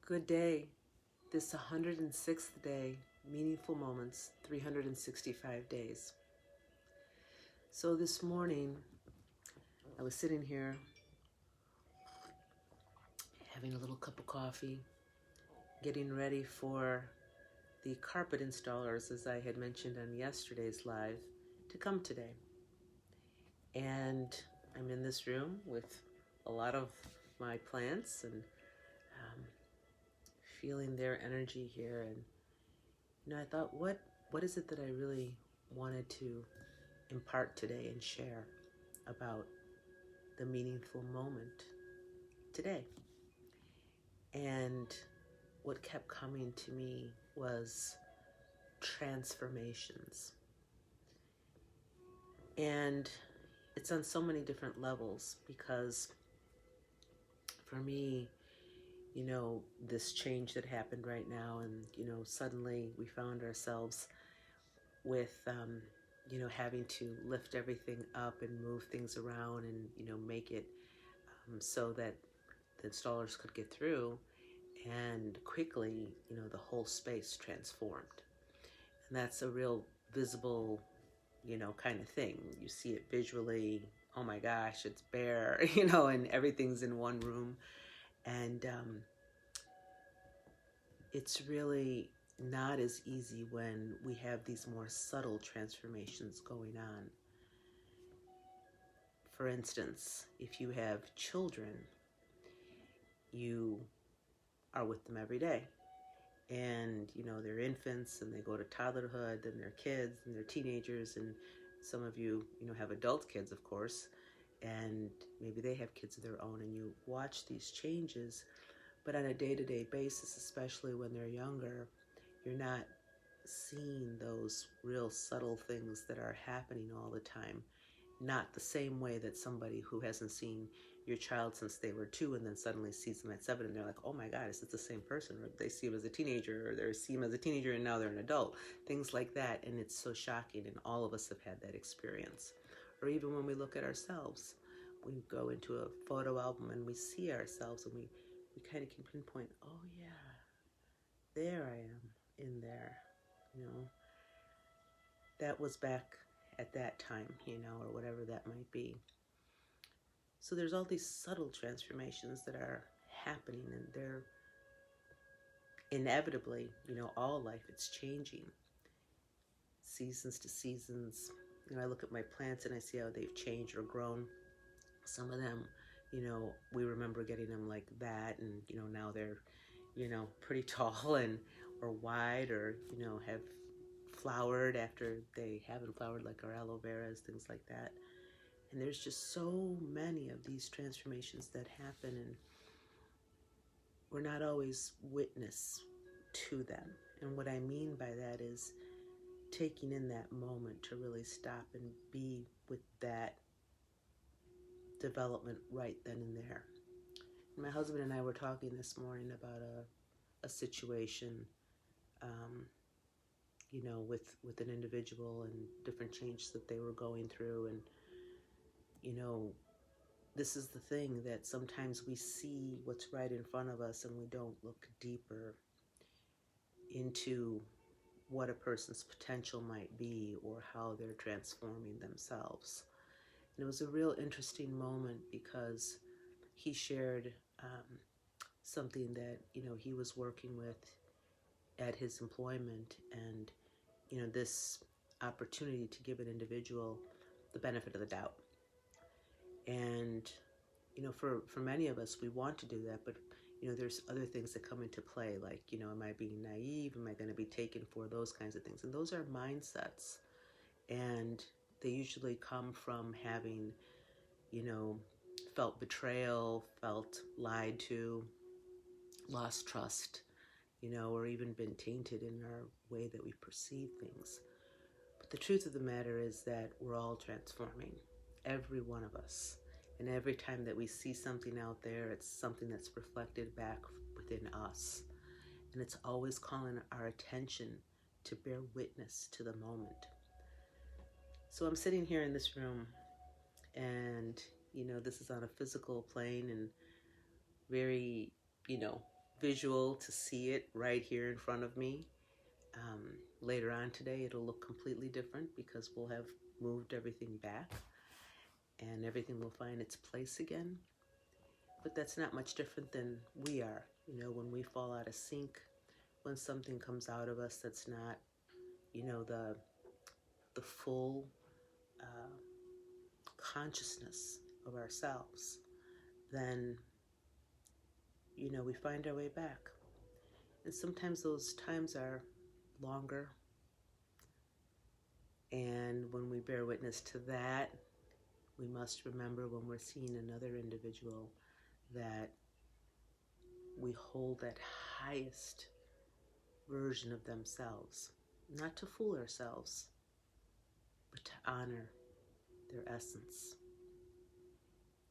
Good day. This 106th day, meaningful moments, 365 days. So this morning, I was sitting here having a little cup of coffee, getting ready for the carpet installers, as I had mentioned on yesterday's live, to come today. And I'm in this room with a lot of my plants and feeling their energy here. And I thought, what is it that I really wanted to impart today and share about the meaningful moment today? And what kept coming to me was transformations. And it's on so many different levels because for me, this change that happened right now, and, suddenly we found ourselves with, having to lift everything up and move things around and, make it so that the installers could get through. And quickly, the whole space transformed. And that's a real visible, kind of thing. You see it visually. Oh my gosh, it's bare, and everything's in one room. And it's really not as easy when we have these more subtle transformations going on. For instance, if you have children, you are with them every day. And, they're infants and they go to toddlerhood, and they're kids and they're teenagers. And some of you, have adult kids, of course, and maybe they have kids of their own, and you watch these changes. But on a day-to-day basis, especially when they're younger, you're not seeing those real subtle things that are happening all the time. Not the same way that somebody who hasn't seen your child since they were 2 and then suddenly sees them at 7 and they're like, oh my God, is this the same person? Or they see him as a teenager, or they see him as a teenager and now they're an adult. Things like that. And it's so shocking, and all of us have had that experience. Or even when we look at ourselves, we go into a photo album and we see ourselves and we kind of can pinpoint, oh yeah, there I am in there, that was back at that time, or whatever that might be. So there's all these subtle transformations that are happening, and they're inevitably, all life, it's changing. Seasons to seasons. I look at my plants and I see how they've changed or grown. Some of them, we remember getting them like that, and, now they're, pretty tall and or wide, or, have flowered after they haven't flowered, like our aloe veras, things like that. And there's just so many of these transformations that happen, and we're not always witness to them. And what I mean by that is taking in that moment to really stop and be with that development right then and there. And my husband and I were talking this morning about a situation, with an individual and different changes that they were going through. And, this is the thing, that sometimes we see what's right in front of us and we don't look deeper into what a person's potential might be or how they're transforming themselves. And it was a real interesting moment because he shared something that, he was working with at his employment, and, this opportunity to give an individual the benefit of the doubt. And, for many of us, we want to do that, but, there's other things that come into play, like, am I being naive? Am I going to be taken for? Those kinds of things. And those are mindsets. And they usually come from having, felt betrayal, felt lied to, lost trust, or even been tainted in our way that we perceive things. But the truth of the matter is that we're all transforming, every one of us. And every time that we see something out there, it's something that's reflected back within us. And it's always calling our attention to bear witness to the moment. So I'm sitting here in this room, and, this is on a physical plane and very, visual to see it right here in front of me. Later on today, it'll look completely different because we'll have moved everything back and everything will find its place again. But that's not much different than we are. You know, when we fall out of sync, when something comes out of us that's not, you know, the full consciousness of ourselves, then, you know, we find our way back. And sometimes those times are longer. And when we bear witness to that, we must remember when we're seeing another individual that we hold that highest version of themselves, not to fool ourselves, but to honor their essence,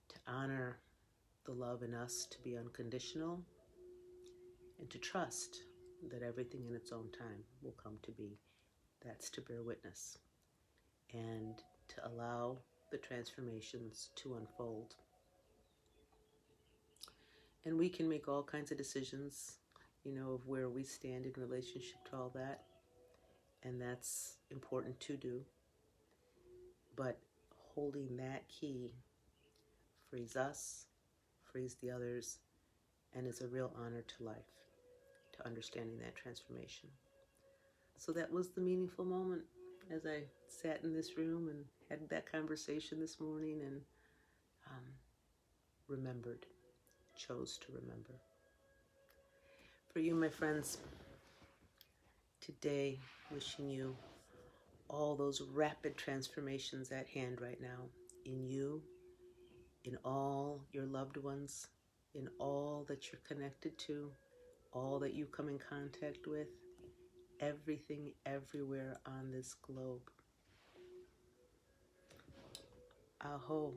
to honor the love in us to be unconditional, and to trust that everything in its own time will come to be. That's to bear witness and to allow the transformations to unfold. And we can make all kinds of decisions, you know, of where we stand in relationship to all that. And that's important to do. But holding that key frees us, frees the others, and is a real honor to life, to understanding that transformation. So that was the meaningful moment as I sat in this room and had that conversation this morning and remembered, chose to remember. For you, my friends, today, wishing you all those rapid transformations at hand right now, in you, in all your loved ones, in all that you're connected to, all that you come in contact with, everything, everywhere on this globe. Aho.